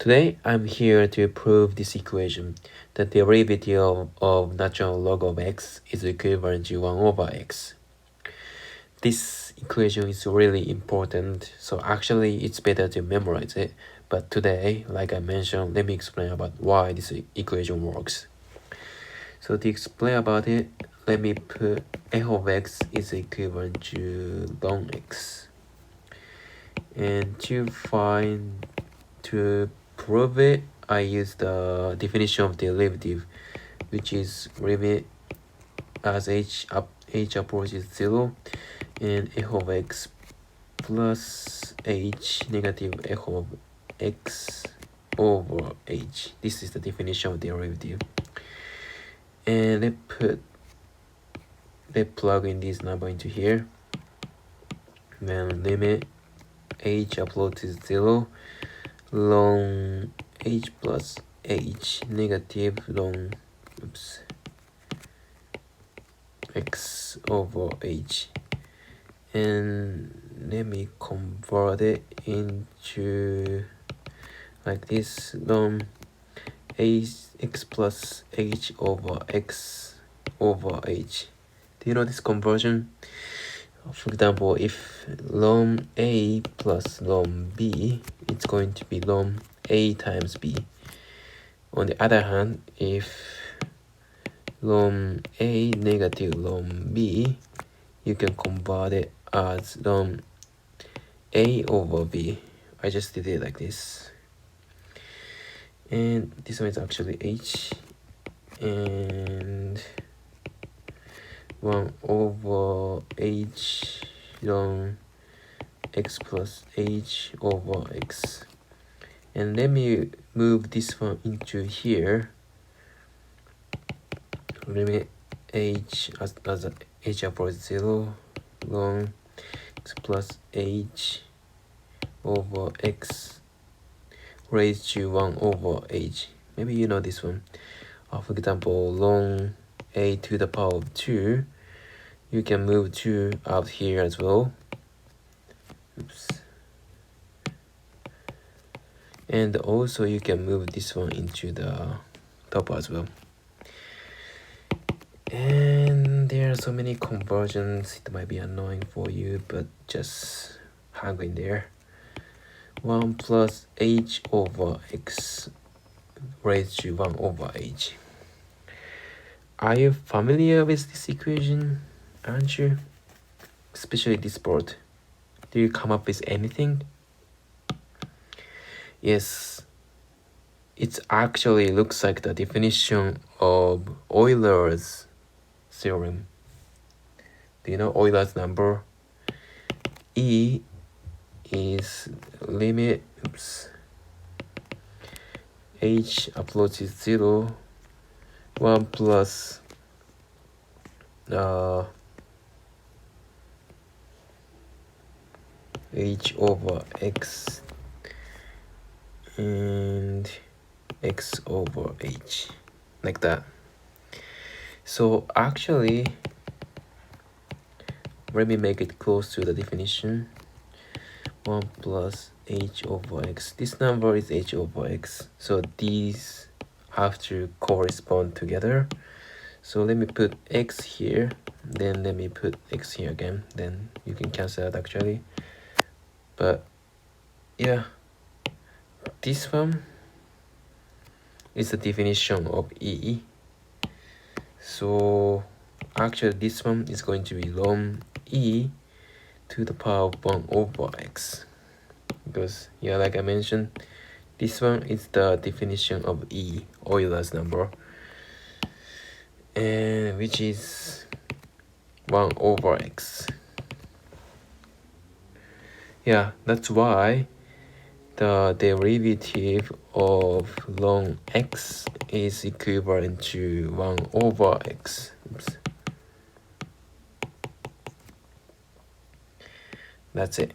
Today, I'm here to prove this equation. The derivative of natural log of x is equivalent to 1 over x. This equation is really important, so actually it's better to memorize it. But today, like I mentioned, let me explain about why this equation works. So to explain about it, let me put f of x is equivalent to ln x. And to prove it, I use the definition of derivative, which is limit as h approaches 0 and f of x plus h negative f of x over h. This is the definition of derivative. And let's plug in this number into here. Then limit h approaches 0 ln h plus h negative ln x over h, and let me convert it into like this, ln x plus h over x over h. Do you know this conversion? For example, if ln a plus ln b, it's going to be ln a times b. On the other hand, if ln a negative ln b, you can convert it as ln a over b. I just did it like this. And this one is actually h, and 1 over h ln x plus h over x. And let me move this one into here. Limit h as h approaches 0 ln x plus h over x raised to 1 over h. Maybe you know this one. For example, ln a to the power of 2. You can move 2 out here as well. Oops. And also you can move this one into the top as well. And there are so many conversions, it might be annoying for you, but just hang in there. 1 plus h over x raised to 1 over h. Are you familiar with this equation? Aren't you? Especially this part. Do you come up with anything? Yes, it actually looks like the definition of Euler's theorem. Do you know Euler's number? E is limit h approaches 0 1 plus h over x and x over h, like that. So actually, let me make it close to the definition. 1 plus h over x. This number is h over x, so these have to correspond together. So let me put x here, then let me put x here again, then you can cancel out actually. But yeah, this one is the definition of E. So actually this one is going to be ln E to the power of 1 over x, because yeah, like I mentioned, this one is the definition of E, Euler's number, and which is 1 over x. Yeah, that's why the derivative of ln x is equivalent to 1 over x. Oops. That's it.